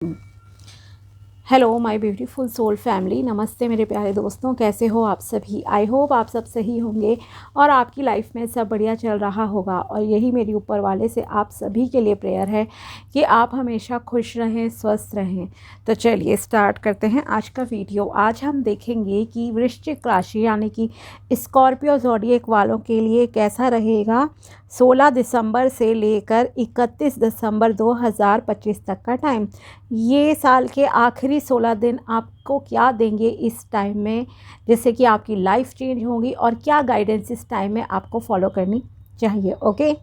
Hello my beautiful soul family, नमस्ते मेरे प्यारे दोस्तों। कैसे हो आप सभी? आई होप आप सब सही होंगे और आपकी लाइफ में सब बढ़िया चल रहा होगा। और यही मेरी ऊपर वाले से आप सभी के लिए प्रेयर है कि आप हमेशा खुश रहें, स्वस्थ रहें। तो चलिए स्टार्ट करते हैं आज का वीडियो। आज हम देखेंगे कि वृश्चिक राशि यानी कि स्कॉर्पियो ज़ोडिएक वालों के लिए कैसा रहेगा 16 दिसंबर से लेकर 31 दिसंबर 2025 तक का टाइम। ये साल के आखिरी 16 दिन आपको क्या देंगे इस टाइम में, जिससे कि आपकी लाइफ चेंज होगी, और क्या गाइडेंस इस टाइम में आपको फॉलो करनी चाहिए। ओके,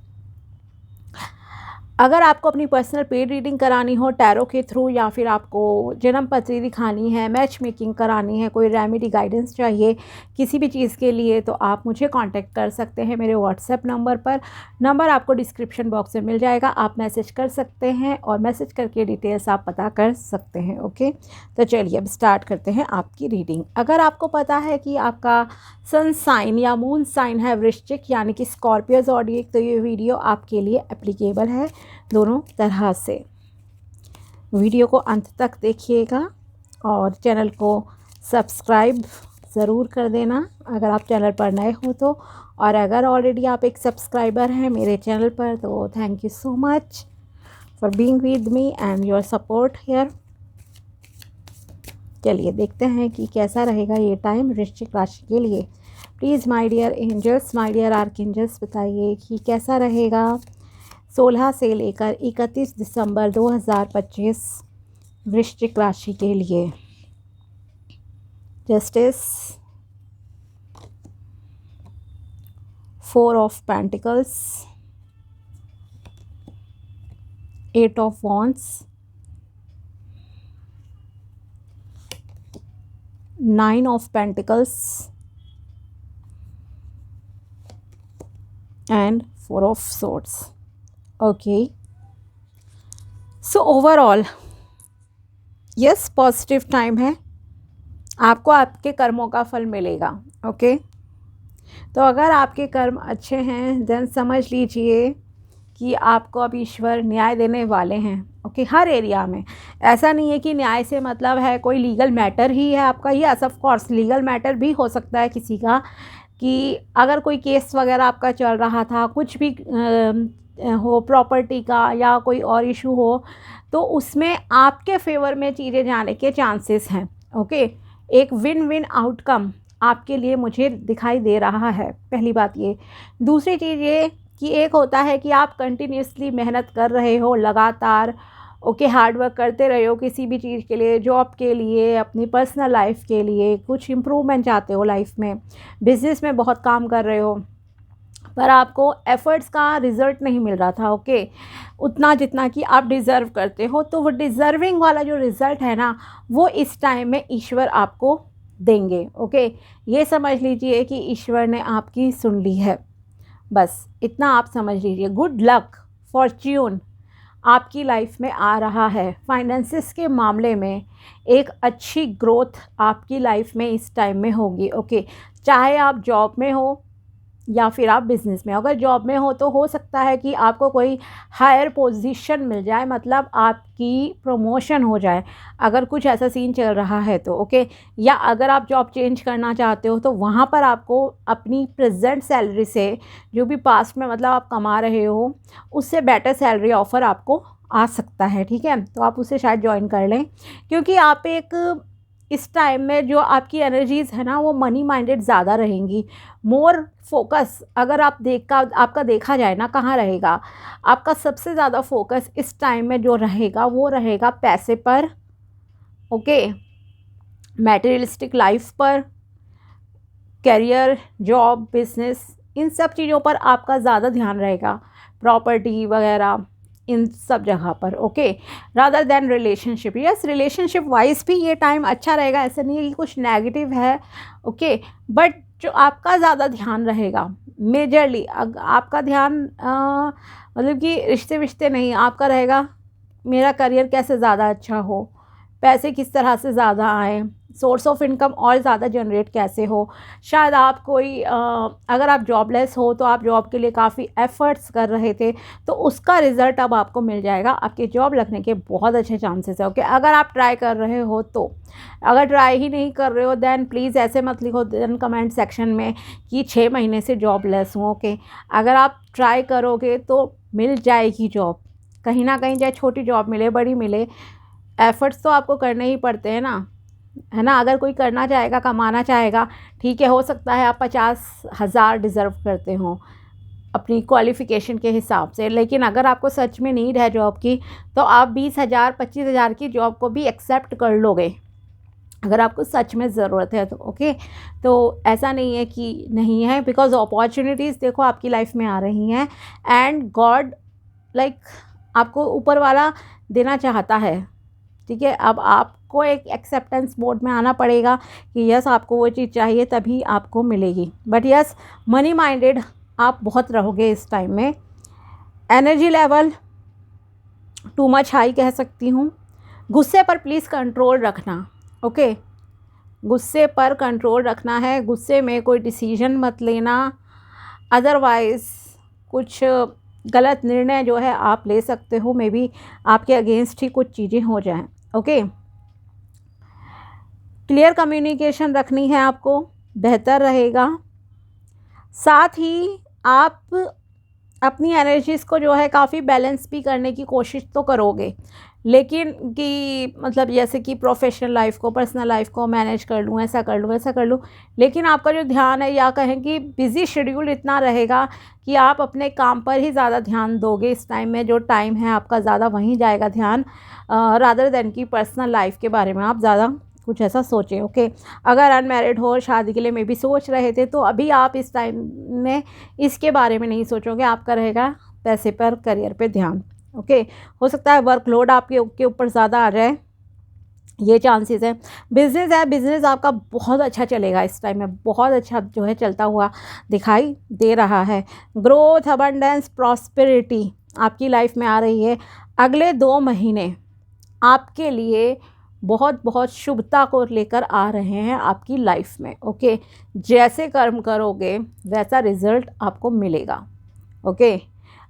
अगर आपको अपनी पर्सनल पेड रीडिंग करानी हो टैरो के थ्रू, या फिर आपको जन्म पत्री दिखानी है, मैच मेकिंग करानी है, कोई रेमेडी गाइडेंस चाहिए किसी भी चीज़ के लिए, तो आप मुझे कांटेक्ट कर सकते हैं मेरे व्हाट्सएप नंबर पर। नंबर आपको डिस्क्रिप्शन बॉक्स में मिल जाएगा, आप मैसेज कर सकते हैं और मैसेज करके डिटेल्स आप पता कर सकते हैं। ओके, तो चलिए अब स्टार्ट करते हैं आपकी रीडिंग। अगर आपको पता है कि आपका सन साइन या मून साइन है वृश्चिक यानी कि स्कॉर्पियो ज़ोडिएक, तो ये वीडियो आपके लिए एप्लीकेबल है दोनों तरह से। वीडियो को अंत तक देखिएगा और चैनल को सब्सक्राइब ज़रूर कर देना अगर आप चैनल पर नए हो तो। और अगर ऑलरेडी आप एक सब्सक्राइबर हैं मेरे चैनल पर तो thank you so much for being with me and your support here. चलिए देखते हैं कि कैसा रहेगा ये टाइम वृश्चिक राशि के लिए। Please my dear angels, my dear archangels, बताइए कि कैसा रहेगा 16 से लेकर 31 दिसंबर 2025 वृश्चिक राशि के लिए। Justice, 4 of pentacles, 8 of wands, 9 of pentacles and 4 of swords. Okay, so overall yes, positive time है, आपको आपके कर्मों का फल मिलेगा। ओके, तो अगर आपके कर्म अच्छे हैं देन समझ लीजिए कि आपको अब ईश्वर न्याय देने वाले हैं। ओके, हर एरिया में। ऐसा नहीं है कि न्याय से मतलब है कोई लीगल मैटर ही है आपका। Yes of course legal matter भी हो सकता है किसी का, कि अगर कोई केस वगैरह आपका चल रहा था, कुछ भी हो, प्रॉपर्टी का या कोई और इशू हो, तो उसमें आपके फेवर में चीज़ें जाने के चांसेस हैं। ओके, एक विन विन आउटकम आपके लिए मुझे दिखाई दे रहा है, पहली बात ये। दूसरी चीज़ ये कि एक होता है कि आप कंटिन्यूसली मेहनत कर रहे हो लगातार। ओके, हार्ड वर्क करते रहे हो किसी भी चीज़ के लिए, जॉब के लिए, अपनी पर्सनल लाइफ के लिए, कुछ इम्प्रूवमेंट चाहते हो लाइफ में, बिजनेस में बहुत काम कर रहे हो, पर आपको एफर्ट्स का रिज़ल्ट नहीं मिल रहा था। ओके, उतना जितना कि आप डिज़र्व करते हो। तो वो डिज़र्विंग वाला जो रिज़ल्ट है ना, वो इस टाइम में ईश्वर आपको देंगे। ओके, ये समझ लीजिए कि ईश्वर ने आपकी सुन ली है, बस इतना आप समझ लीजिए। गुड लक, फॉर्च्यून आपकी लाइफ में आ रहा है। फाइनेंसिस के मामले में एक अच्छी ग्रोथ आपकी लाइफ में इस टाइम में होगी। ओके, चाहे आप जॉब में हो या फिर आप बिज़नेस में। अगर जॉब में हो तो हो सकता है कि आपको कोई हायर पोजीशन मिल जाए, मतलब आपकी प्रमोशन हो जाए, अगर कुछ ऐसा सीन चल रहा है तो। ओके, या अगर आप जॉब चेंज करना चाहते हो तो वहाँ पर आपको अपनी प्रेजेंट सैलरी से, जो भी पास्ट में मतलब आप कमा रहे हो, उससे बेटर सैलरी ऑफ़र आपको आ सकता है। ठीक है, तो आप उसे शायद ज्वाइन कर लें, क्योंकि आप एक इस टाइम में जो आपकी एनर्जीज़ है ना, वो मनी माइंडेड ज़्यादा रहेंगी। मोर फोकस अगर आपका देखा जाए ना, कहाँ रहेगा आपका सबसे ज़्यादा फोकस इस टाइम में जो रहेगा, वो रहेगा पैसे पर। ओके, मैटेरियलिस्टिक लाइफ पर, करियर, जॉब, बिजनेस, इन सब चीज़ों पर आपका ज़्यादा ध्यान रहेगा, प्रॉपर्टी वगैरह इन सब जगह पर। Okay, rather than relationship. Yes, relationship wise भी ये टाइम अच्छा रहेगा, ऐसा नहीं है कि कुछ नेगेटिव है। ओके, बट जो आपका ज़्यादा ध्यान रहेगा मेजरली, आपका ध्यान मतलब कि रिश्ते विश्ते नहीं, आपका रहेगा मेरा करियर कैसे ज़्यादा अच्छा हो, पैसे किस तरह से ज़्यादा आए, सोर्स ऑफ इनकम और ज़्यादा जनरेट कैसे हो। शायद आप कोई अगर आप जॉबलेस हो तो आप जॉब के लिए काफ़ी एफ़र्ट्स कर रहे थे, तो उसका रिज़ल्ट अब आपको मिल जाएगा। आपकी जॉब लगने के बहुत अच्छे चांसेस है। ओके, अगर आप ट्राई कर रहे हो तो, अगर ट्राई ही नहीं कर रहे हो देन प्लीज़ ऐसे मत लिखो देन कमेंट सेक्शन में कि 6 महीने से जॉबलेस हूँ। ओके, अगर आप ट्राई करोगे तो मिल जाएगी जॉब, कहीं ना कहीं, चाहे छोटी जॉब मिले बड़ी मिले, एफ़र्ट्स तो आपको करने ही पड़ते हैं ना, है ना। अगर कोई करना चाहेगा, कमाना चाहेगा, ठीक है, हो सकता है आप 50,000 डिज़र्व करते हो अपनी क्वालिफ़िकेशन के हिसाब से, लेकिन अगर आपको सच में नीड है जॉब की तो आप 20,000 25,000 की जॉब को भी एक्सेप्ट कर लोगे, अगर आपको सच में ज़रूरत है तो। ओके, तो ऐसा नहीं है कि नहीं है, बिकॉज़ अपॉर्चुनिटीज़ देखो आपकी लाइफ में आ रही हैं एंड गॉड लाइक आपको ऊपर वाला देना चाहता है, ठीक है। अब आपको एक एक्सेप्टेंस मोड में आना पड़ेगा कि यस आपको वो चीज़ चाहिए तभी आपको मिलेगी। बट यस, मनी माइंडेड आप बहुत रहोगे इस टाइम में। Energy level too much high कह सकती हूँ। गुस्से पर प्लीज़ कंट्रोल रखना। ओके, गुस्से पर कंट्रोल रखना है, गुस्से में कोई डिसीजन मत लेना, अदरवाइज़ कुछ गलत निर्णय जो है आप ले सकते हो, मे बी आपके अगेंस्ट ही कुछ चीज़ें हो जाएं। ओके, क्लियर कम्युनिकेशन रखनी है आपको, बेहतर रहेगा। साथ ही आप अपनी एनर्जीज़ को जो है काफ़ी बैलेंस भी करने की कोशिश तो करोगे, लेकिन कि मतलब जैसे कि प्रोफेशनल लाइफ को पर्सनल लाइफ को मैनेज कर लूँ, ऐसा कर लूँ, वैसा कर लूँ, लेकिन आपका जो ध्यान है, या कहें कि बिज़ी शेड्यूल इतना रहेगा कि आप अपने काम पर ही ज़्यादा ध्यान दोगे। इस टाइम में जो टाइम है आपका ज़्यादा वहीं जाएगा ध्यान, रादर देन कि पर्सनल लाइफ के बारे में आप ज़्यादा कुछ ऐसा सोचें। ओके, अगर अनमैरिड हो, शादी के लिए मे भी सोच रहे थे, तो अभी आप इस टाइम में इसके बारे में नहीं सोचोगे, आपका रहेगा पैसे पर, करियर पे ध्यान। ओके, हो सकता है वर्कलोड आपके ऊपर ज़्यादा आ जाए, ये चांसेस है। बिज़नेस है, बिज़नेस आपका बहुत अच्छा चलेगा इस टाइम में, बहुत अच्छा जो है चलता हुआ दिखाई दे रहा है। ग्रोथ, अबंडेंस, प्रॉस्पेरिटी आपकी लाइफ में आ रही है। अगले 2 महीने आपके लिए बहुत बहुत शुभता को लेकर आ रहे हैं आपकी लाइफ में। ओके, जैसे कर्म करोगे वैसा रिज़ल्ट आपको मिलेगा। ओके,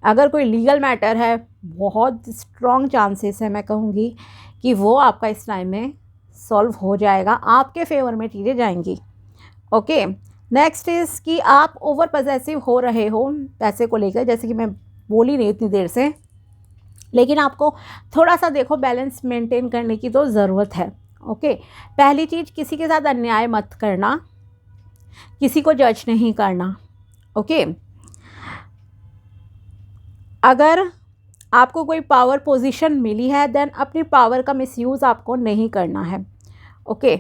अगर कोई लीगल मैटर है, बहुत स्ट्रॉन्ग चांसेस है, मैं कहूँगी कि वो आपका इस टाइम में सॉल्व हो जाएगा, आपके फेवर में चीज़ें जाएंगी। ओके, नेक्स्ट इज़ कि आप ओवर पॉसेसिव हो रहे हो पैसे को लेकर, जैसे कि मैं बोली नहीं इतनी देर से, लेकिन आपको थोड़ा सा देखो बैलेंस मेंटेन करने की तो ज़रूरत है। ओके, पहली चीज़, किसी के साथ अन्याय मत करना, किसी को जज नहीं करना। ओके, अगर आपको कोई पावर पोजीशन मिली है देन अपनी पावर का मिसयूज़ आपको नहीं करना है। ओके,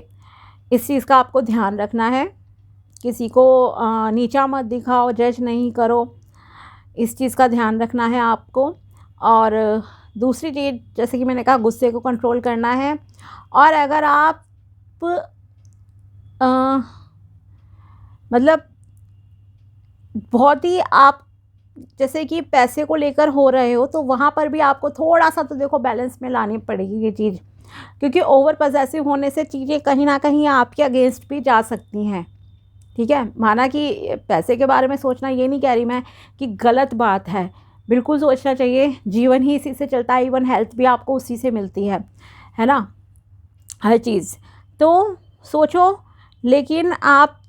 इस चीज़ का आपको ध्यान रखना है, किसी को नीचा मत दिखाओ, जज नहीं करो, इस चीज़ का ध्यान रखना है आपको। और दूसरी चीज़, जैसे कि मैंने कहा, गुस्से को कंट्रोल करना है। और अगर आप मतलब बहुत ही आप जैसे कि पैसे को लेकर हो रहे हो, तो वहाँ पर भी आपको थोड़ा सा तो देखो बैलेंस में लानी पड़ेगी ये चीज़, क्योंकि ओवर पॉसेसिव होने से चीज़ें कहीं ना कहीं आपके अगेंस्ट भी जा सकती हैं। ठीक है, माना कि पैसे के बारे में सोचना, ये नहीं कह रही मैं कि गलत बात है, बिल्कुल सोचना चाहिए, जीवन ही इसी से चलता है, इवन हेल्थ भी आपको उसी से मिलती है ना, हर चीज़। तो सोचो, लेकिन आपके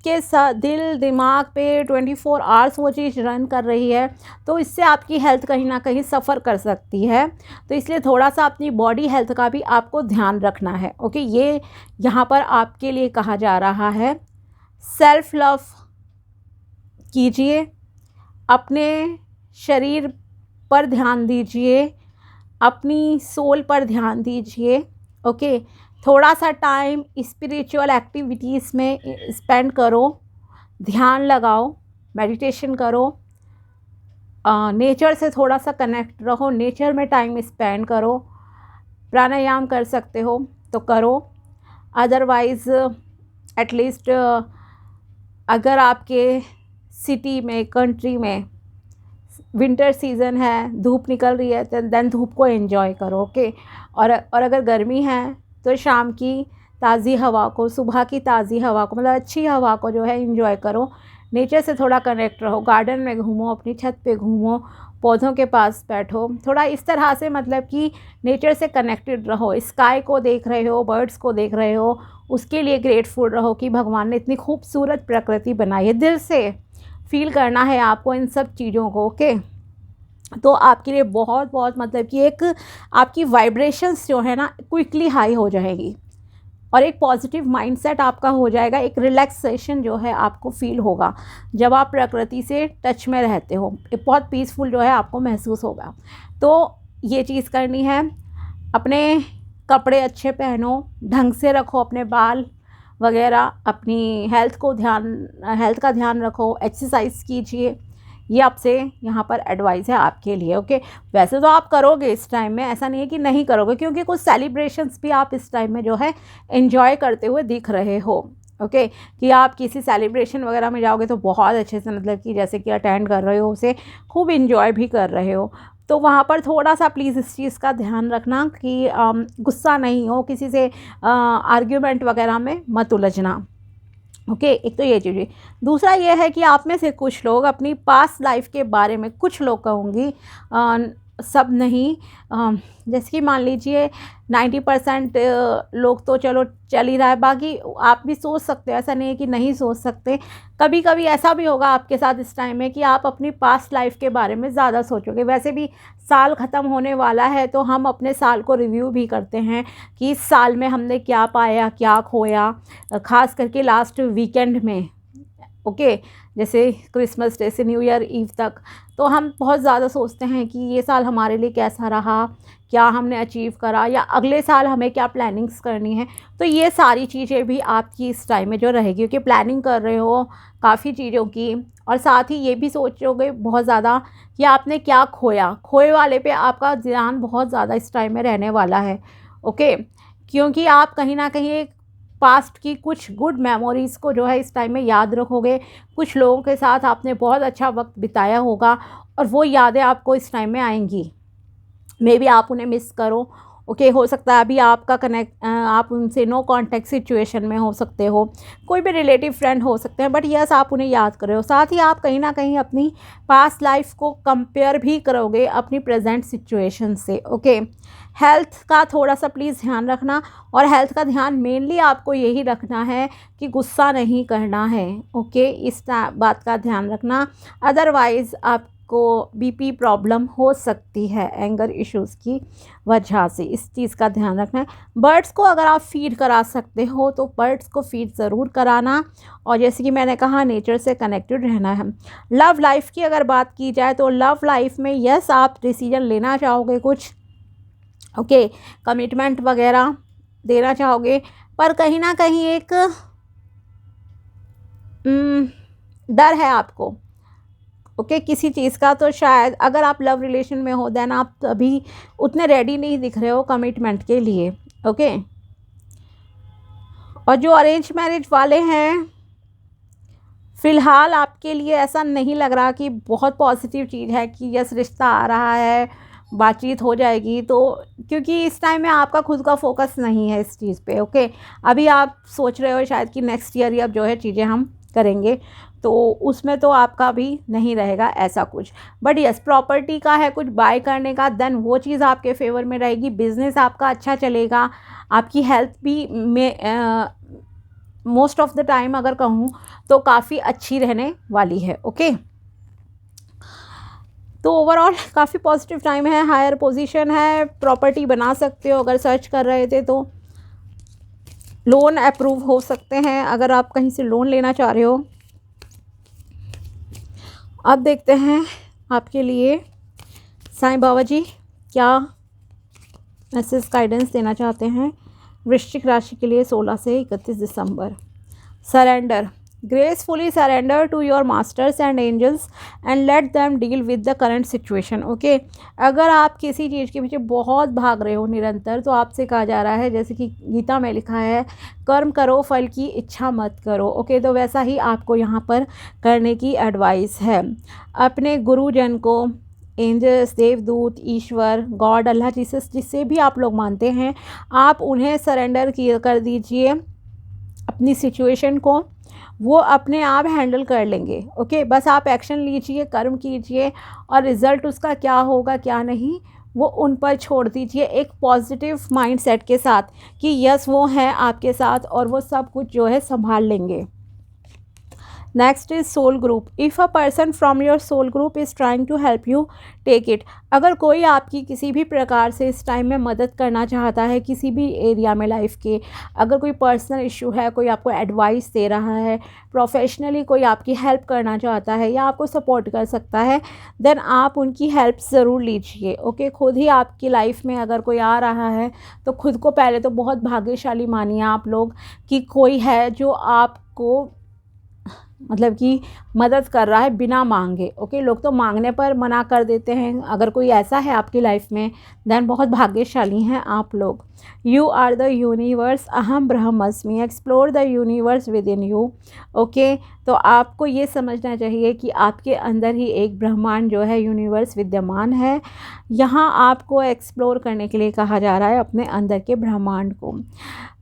दिल दिमाग पे 24 आवर्स वो चीज़ रन कर रही है, तो इससे आपकी हेल्थ कहीं ना कहीं सफ़र कर सकती है। तो इसलिए थोड़ा सा अपनी बॉडी हेल्थ का भी आपको ध्यान रखना है। ओके, ये यहाँ पर आपके लिए कहा जा रहा है। सेल्फ लव कीजिए, अपने शरीर पर ध्यान दीजिए, अपनी सोल पर ध्यान दीजिए। ओके, थोड़ा सा टाइम स्पिरिचुअल एक्टिविटीज़ में स्पेंड करो, ध्यान लगाओ, मेडिटेशन करो, नेचर से थोड़ा सा कनेक्ट रहो, नेचर में टाइम स्पेंड करो, प्राणायाम कर सकते हो तो करो, अदरवाइज़ एटलीस्ट अगर आपके सिटी में, कंट्री में विंटर सीज़न है, धूप निकल रही है, तो देन धूप को एंजॉय करो। ओके, और अगर गर्मी है तो शाम की ताज़ी हवा को, सुबह की ताज़ी हवा को, मतलब अच्छी हवा को जो है एंजॉय करो। नेचर से थोड़ा कनेक्ट रहो, गार्डन में घूमो, अपनी छत पे घूमो, पौधों के पास बैठो, थोड़ा इस तरह से मतलब कि नेचर से कनेक्टेड रहो। स्काई को देख रहे हो, बर्ड्स को देख रहे हो, उसके लिए ग्रेटफुल रहो कि भगवान ने इतनी खूबसूरत प्रकृति बनाई है। दिल से फील करना है आपको इन सब चीज़ों को, ओके। तो आपके लिए बहुत बहुत मतलब कि एक आपकी वाइब्रेशंस जो है ना क्विकली हाई हो जाएगी और एक पॉजिटिव माइंडसेट आपका हो जाएगा। एक रिलैक्सेशन जो है आपको फील होगा जब आप प्रकृति से टच में रहते हो, एक बहुत पीसफुल जो है आपको महसूस होगा। तो ये चीज़ करनी है। अपने कपड़े अच्छे पहनो, ढंग से रखो अपने बाल वगैरह, अपनी हेल्थ का ध्यान रखो, एक्सरसाइज कीजिए। ये आपसे यहाँ पर एडवाइस है आपके लिए, ओके। वैसे तो आप करोगे इस टाइम में, ऐसा नहीं है कि नहीं करोगे, क्योंकि कुछ सेलिब्रेशंस भी आप इस टाइम में जो है एंजॉय करते हुए दिख रहे हो, ओके। कि आप किसी सेलिब्रेशन वगैरह में जाओगे तो बहुत अच्छे से मतलब कि जैसे कि अटेंड कर रहे हो, उसे खूब इंजॉय भी कर रहे हो। तो वहाँ पर थोड़ा सा प्लीज़ इस चीज़ का ध्यान रखना कि गुस्सा नहीं हो, किसी से आर्ग्यूमेंट वगैरह में मत उलझना, ओके। एक तो ये चीज़ है। दूसरा ये है कि आप में से कुछ लोग अपनी पास्ट लाइफ के बारे में, कुछ लोग कहूँगी, सब नहीं, जैसे कि मान लीजिए 90% लोग तो चलो चल ही रहा है, बाकी आप भी सोच सकते हो, ऐसा नहीं है कि नहीं सोच सकते। कभी कभी ऐसा भी होगा आपके साथ इस टाइम में कि आप अपनी पास्ट लाइफ के बारे में ज़्यादा सोचोगे। वैसे भी साल ख़त्म होने वाला है तो हम अपने साल को रिव्यू भी करते हैं कि इस साल में हमने क्या पाया, क्या खोया, ख़ास करके लास्ट वीकेंड में, ओके। जैसे क्रिसमस डे से न्यू ईयर ईव तक तो हम बहुत ज़्यादा सोचते हैं कि ये साल हमारे लिए कैसा रहा, क्या हमने अचीव करा, या अगले साल हमें क्या प्लानिंग्स करनी है। तो ये सारी चीज़ें भी आपकी इस टाइम में जो रहेगी, क्योंकि प्लानिंग कर रहे हो काफ़ी चीज़ों की, और साथ ही ये भी सोचोगे बहुत ज़्यादा कि आपने क्या खोया। खोए वाले पे आपका ध्यान बहुत ज़्यादा इस टाइम में रहने वाला है, ओके। क्योंकि आप कहीं ना कहीं एक पास्ट की कुछ गुड मेमोरीज़ को जो है इस टाइम में याद रखोगे। कुछ लोगों के साथ आपने बहुत अच्छा वक्त बिताया होगा और वो यादें आपको इस टाइम में आएंगी। मे बी आप उन्हें मिस करो, ओके। हो सकता है अभी आपका आप उनसे नो कांटेक्ट सिचुएशन में हो सकते हो, कोई भी रिलेटिव फ्रेंड हो सकते हैं, बट यस आप उन्हें याद कर रहे हो। साथ ही आप कहीं ना कहीं अपनी पास्ट लाइफ को कंपेयर भी करोगे अपनी प्रेजेंट सिचुएशन से, ओके। हेल्थ का थोड़ा सा प्लीज़ ध्यान रखना, और हेल्थ का ध्यान मेनली आपको यही रखना है कि गुस्सा नहीं करना है, ओके। इस बात का ध्यान रखना, अदरवाइज़ आपको बीपी प्रॉब्लम हो सकती है एंगर इश्यूज़ की वजह से। इस चीज़ का ध्यान रखना है। बर्ड्स को अगर आप फीड करा सकते हो तो बर्ड्स को फीड ज़रूर कराना, और जैसे कि मैंने कहा नेचर से कनेक्टेड रहना है। लव लाइफ की अगर बात की जाए तो लव लाइफ में यस आप डिसीजन लेना चाहोगे कुछ, ओके, कमिटमेंट वगैरह देना चाहोगे, पर कहीं ना कहीं एक डर है आपको, ओके, किसी चीज़ का। तो शायद अगर आप लव रिलेशन में हो देन आप अभी उतने रेडी नहीं दिख रहे हो कमिटमेंट के लिए, ओके। और जो अरेंज मैरिज वाले हैं, फ़िलहाल आपके लिए ऐसा नहीं लग रहा कि बहुत पॉजिटिव चीज़ है कि यस रिश्ता आ रहा है, बातचीत हो जाएगी। तो क्योंकि इस टाइम में आपका खुद का फोकस नहीं है इस चीज़ पे, ओके। अभी आप सोच रहे हो शायद कि नेक्स्ट ईयर ही अब जो है चीज़ें हम करेंगे, तो उसमें तो आपका भी नहीं रहेगा ऐसा कुछ। बट यस प्रॉपर्टी का है कुछ बाय करने का, देन वो चीज़ आपके फेवर में रहेगी। बिजनेस आपका अच्छा चलेगा, आपकी हेल्थ भी में मोस्ट ऑफ द टाइम अगर कहूँ तो काफ़ी अच्छी रहने वाली है, ओके। तो ओवरऑल काफ़ी पॉजिटिव टाइम है, हायर पोजीशन है, प्रॉपर्टी बना सकते हो अगर सर्च कर रहे थे तो। लोन अप्रूव हो सकते हैं अगर आप कहीं से लोन लेना चाह रहे हो। अब देखते हैं आपके लिए साईं बाबा जी क्या मैसेज गाइडेंस देना चाहते हैं वृश्चिक राशि के लिए 16 से 31 दिसंबर। Surrender, gracefully surrender to your masters and angels and let them deal with the current situation, okay। अगर आप किसी चीज़ के पीछे बहुत भाग रहे हो निरंतर, तो आपसे कहा जा रहा है, जैसे कि गीता में लिखा है, कर्म करो फल की इच्छा मत करो, ओके। तो वैसा ही आपको यहाँ पर करने की एडवाइस है। अपने गुरुजन को एंजल्स, देवदूत, ईश्वर, गॉड, अल्लाह, जीसस, जिसे भी आप लोग मानते हैं, आप उन्हें सरेंडर कर दीजिए अपनी सिचुएशन को, वो अपने आप हैंडल कर लेंगे। ओके, बस आप एक्शन लीजिए, कर्म कीजिए, और रिज़ल्ट उसका क्या होगा क्या नहीं वो उन पर छोड़ दीजिए, एक पॉजिटिव माइंडसेट के साथ कि यस वो हैं आपके साथ और वो सब कुछ जो है संभाल लेंगे। Next is soul group. If a person from your soul group is trying to help you, take it. अगर कोई आपकी किसी भी प्रकार से इस टाइम में मदद करना चाहता है, किसी भी एरिया में लाइफ के, अगर कोई पर्सनल इशू है, कोई आपको एडवाइस दे रहा है, प्रोफेशनली कोई आपकी हेल्प करना चाहता है या आपको सपोर्ट कर सकता है, देन आप उनकी हेल्प ज़रूर लीजिए। ओके, खुद ही आपकी लाइफ में अगर कोई आ रहा है तो खुद को पहले तो बहुत भाग्यशाली मानिए आप लोग कि कोई है जो आपको मतलब कि मदद कर रहा है बिना मांगे। ओके, लोग तो मांगने पर मना कर देते हैं, अगर कोई ऐसा है आपकी लाइफ में देन बहुत भाग्यशाली हैं आप लोग। यू आर द यूनिवर्स, अहम ब्रह्मस्मि, explore the universe within you. Okay, तो आपको ये समझना चाहिए कि आपके अंदर ही एक ब्रह्मांड जो है, यूनिवर्स विद्यमान है। यहाँ आपको एक्सप्लोर करने के लिए कहा जा रहा है अपने अंदर के ब्रह्मांड को।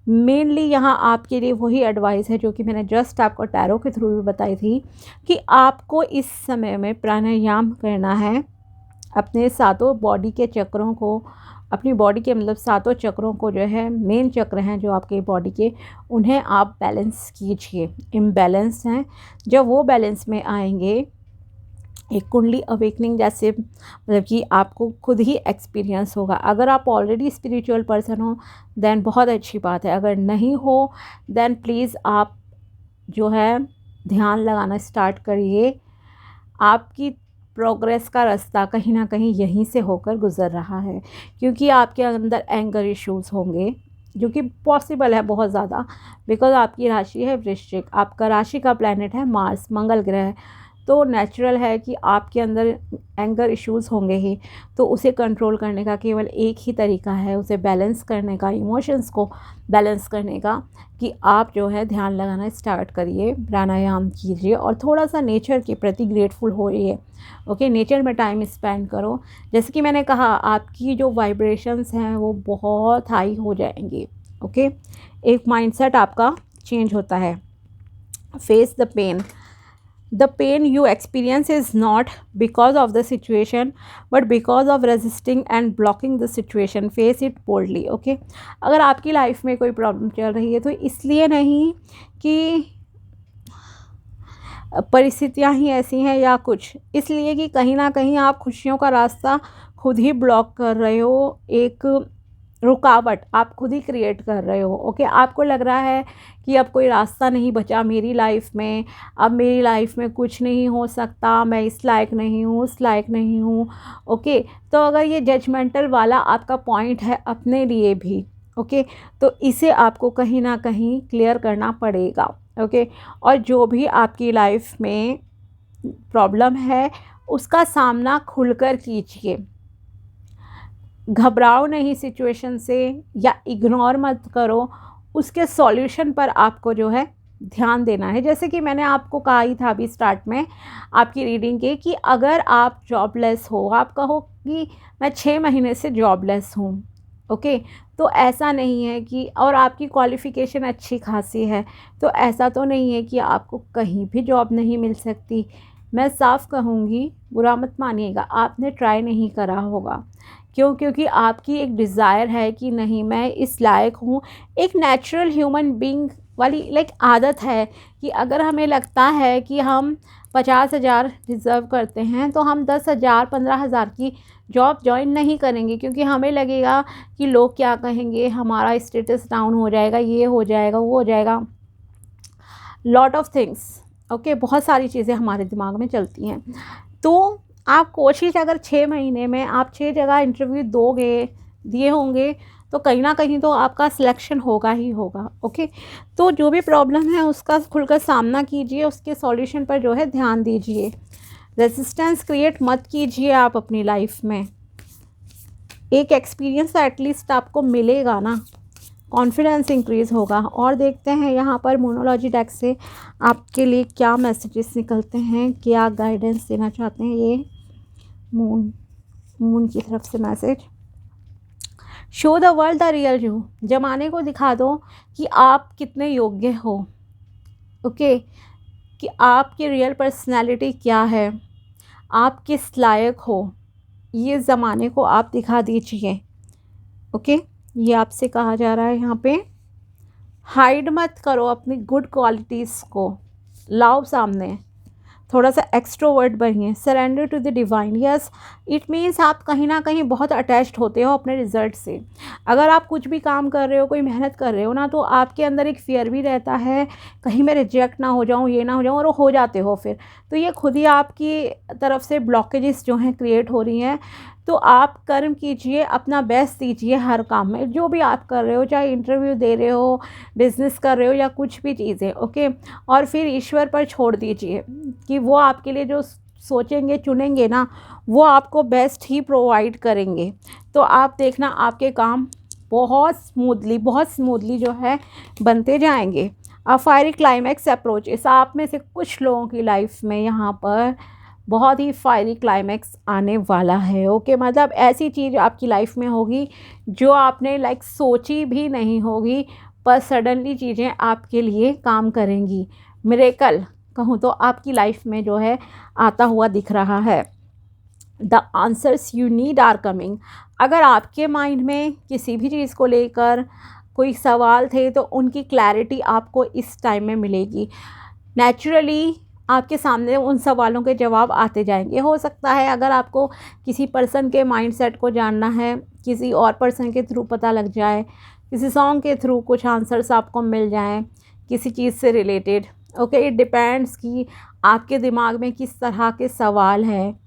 मेनली यहाँ आपके लिए वही एडवाइस है जो कि मैंने जस्ट आपको टैरो के थ्रू भी बताई थी कि आपको इस समय में प्राणायाम करना है, अपने सातों बॉडी के चक्रों को, अपनी बॉडी के मतलब सातों चक्रों को जो है, मेन चक्र हैं जो आपके बॉडी के, उन्हें आप बैलेंस कीजिए। इम्बैलेंस हैं, जब वो बैलेंस में आएंगे, एक कुंडली अवेकनिंग जैसे मतलब कि आपको खुद ही एक्सपीरियंस होगा। अगर आप ऑलरेडी स्पिरिचुअल पर्सन हो देन बहुत अच्छी बात है, अगर नहीं हो देन प्लीज़ आप जो है ध्यान लगाना स्टार्ट करिए। आपकी प्रोग्रेस का रास्ता कहीं ना कहीं यहीं से होकर गुज़र रहा है, क्योंकि आपके अंदर एंगर इश्यूज़ होंगे जो कि पॉसिबल है बहुत ज़्यादा, बिकॉज आपकी राशि है वृश्चिक, आपका राशि का प्लैनेट है मार्स, मंगल ग्रह, तो नेचुरल है कि आपके अंदर एंगर इश्यूज़ होंगे ही। तो उसे कंट्रोल करने का केवल एक ही तरीका है, उसे बैलेंस करने का, इमोशंस को बैलेंस करने का, कि आप जो है ध्यान लगाना स्टार्ट करिए, प्राणायाम कीजिए और थोड़ा सा नेचर के प्रति ग्रेटफुल होइए। ओके, नेचर में टाइम स्पेंड करो। जैसे कि मैंने कहा, आपकी जो वाइब्रेशंस हैं वो बहुत हाई हो जाएंगी। ओके, एक माइंडसेट आपका चेंज होता है। Face the pain. The pain you experience is not because of the situation but because of resisting and blocking the situation. Face it boldly. Okay, अगर आपकी लाइफ में कोई प्रॉब्लम चल रही है तो इसलिए नहीं कि परिस्थितियाँ ही ऐसी हैं या कुछ, इसलिए कि कहीं ना कहीं आप खुशियों का रास्ता खुद ही ब्लॉक कर रहे हो, एक रुकावट आप खुद ही क्रिएट कर रहे हो। ओके, आपको लग रहा है कि अब कोई रास्ता नहीं बचा मेरी लाइफ में, अब मेरी लाइफ में कुछ नहीं हो सकता, मैं इस लायक नहीं हूँ, उस लायक नहीं हूँ। ओके, तो अगर ये जजमेंटल वाला आपका पॉइंट है अपने लिए भी, ओके, तो इसे आपको कहीं ना कहीं क्लियर करना पड़ेगा। ओके, और जो भी आपकी लाइफ में प्रॉब्लम है उसका सामना खुलकर कीजिए, घबराओ नहीं सिचुएशन से या इग्नोर मत करो, उसके सॉल्यूशन पर आपको जो है ध्यान देना है। जैसे कि मैंने आपको कहा ही था अभी स्टार्ट में आपकी रीडिंग के कि अगर आप जॉबलेस हो, आप कहो कि मैं 6 महीने से जॉबलेस हूँ, ओके, तो ऐसा नहीं है कि, और आपकी क्वालिफ़िकेशन अच्छी खासी है, तो ऐसा तो नहीं है कि आपको कहीं भी जॉब नहीं मिल सकती। मैं साफ कहूँगी, बुरा मत मानिएगा, आपने ट्राई नहीं करा होगा। क्यों? क्योंकि आपकी एक डिज़ायर है कि नहीं मैं इस लायक हूँ। एक नेचुरल ह्यूमन बीइंग वाली लाइक आदत है कि अगर हमें लगता है कि हम 50,000 डिज़र्व करते हैं तो हम 10,000 15,000 की जॉब ज्वाइन नहीं करेंगे, क्योंकि हमें लगेगा कि लोग क्या कहेंगे, हमारा स्टेटस डाउन हो जाएगा, ये हो जाएगा, वो हो जाएगा, लॉट ऑफ थिंग्स। ओके, बहुत सारी चीज़ें हमारे दिमाग में चलती हैं। तो आप कोशिश, अगर 6 महीने में आप 6 जगह इंटरव्यू दिए होंगे तो कहीं ना कहीं तो आपका सिलेक्शन होगा ही होगा। ओके, तो जो भी प्रॉब्लम है उसका खुलकर सामना कीजिए, उसके सॉल्यूशन पर जो है ध्यान दीजिए। रेजिस्टेंस क्रिएट मत कीजिए आप अपनी लाइफ में। एक एक्सपीरियंस एटलीस्ट आपको मिलेगा ना, कॉन्फिडेंस इंक्रीज़ होगा। और देखते हैं यहाँ पर मोनोलॉजी डेक से आपके लिए क्या मैसेजेस निकलते हैं, क्या गाइडेंस देना चाहते हैं ये मून। मून की तरफ से message, show the world the real you, जमाने को दिखा दो कि आप कितने योग्य हो, ओके, कि आपकी रियल पर्सनैलिटी क्या है, आप किस लायक हो, ये ज़माने को आप दिखा दीजिए, ओके। ये आपसे कहा जा रहा है यहाँ पे। हाइड मत करो अपनी गुड क्वालिटीज़ को, लाओ सामने, थोड़ा सा एक्सट्रोवर्ट बनिए। Surrender to the divine, yes it means आप कहीं ना कहीं बहुत अटैच्ड होते हो अपने रिजल्ट से। अगर आप कुछ भी काम कर रहे हो, कोई मेहनत कर रहे हो ना, तो आपके अंदर एक फियर भी रहता है कहीं मैं रिजेक्ट ना हो जाऊँ, ये ना हो जाऊँ, और हो जाते हो फिर। तो ये खुद ही आपकी तरफ से ब्लॉकेजेस जो हैं क्रिएट हो रही हैं। तो आप कर्म कीजिए, अपना बेस्ट दीजिए हर काम में, जो भी आप कर रहे हो, चाहे इंटरव्यू दे रहे हो, बिजनेस कर रहे हो, या कुछ भी चीज़ें, ओके। और फिर ईश्वर पर छोड़ दीजिए कि वो आपके लिए जो सोचेंगे चुनेंगे ना, वो आपको बेस्ट ही प्रोवाइड करेंगे। तो आप देखना आपके काम बहुत स्मूथली जो है बनते जाएंगे। अ फायरी क्लाइमैक्स अप्रोचेस, आप में से कुछ लोगों की लाइफ में यहाँ पर बहुत ही फायरी क्लाइमैक्स आने वाला है, ओके। मतलब ऐसी चीज़ आपकी लाइफ में होगी जो आपने लाइक सोची भी नहीं होगी, पर सडनली चीज़ें आपके लिए काम करेंगी। मिरेकल कहूँ तो आपकी लाइफ में जो है आता हुआ दिख रहा है। The answers you need are coming, अगर आपके माइंड में किसी भी चीज़ को लेकर कोई सवाल थे तो उनकी क्लैरिटी आपको इस टाइम में मिलेगी। नेचुरली आपके सामने उन सवालों के जवाब आते जाएंगे। हो सकता है अगर आपको किसी पर्सन के माइंडसेट को जानना है, किसी और पर्सन के थ्रू पता लग जाए, किसी सॉन्ग के थ्रू कुछ आंसर्स आपको मिल जाएं किसी चीज़ से रिलेटेड, ओके। इट डिपेंड्स कि आपके दिमाग में किस तरह के सवाल हैं,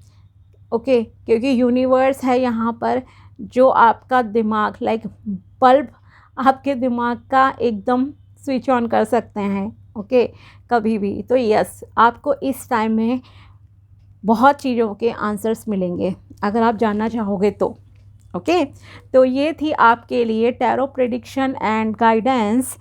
ओके। क्योंकि यूनिवर्स है यहाँ पर जो आपका दिमाग लाइक बल्ब आपके दिमाग का एकदम स्विच ऑन कर सकते हैं, ओके, कभी भी। तो यस, आपको इस टाइम में बहुत चीज़ों के आंसर्स मिलेंगे अगर आप जानना चाहोगे तो, ओके। तो ये थी आपके लिए टैरो प्रेडिक्शन एंड गाइडेंस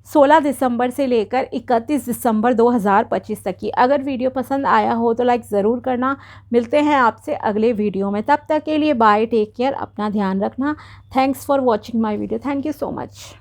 16 दिसंबर से लेकर 31 दिसंबर 2025 तक की। अगर वीडियो पसंद आया हो तो लाइक ज़रूर करना। मिलते हैं आपसे अगले वीडियो में, तब तक के लिए बाय, टेक केयर, अपना ध्यान रखना। Thanks for watching my video, thank you so much.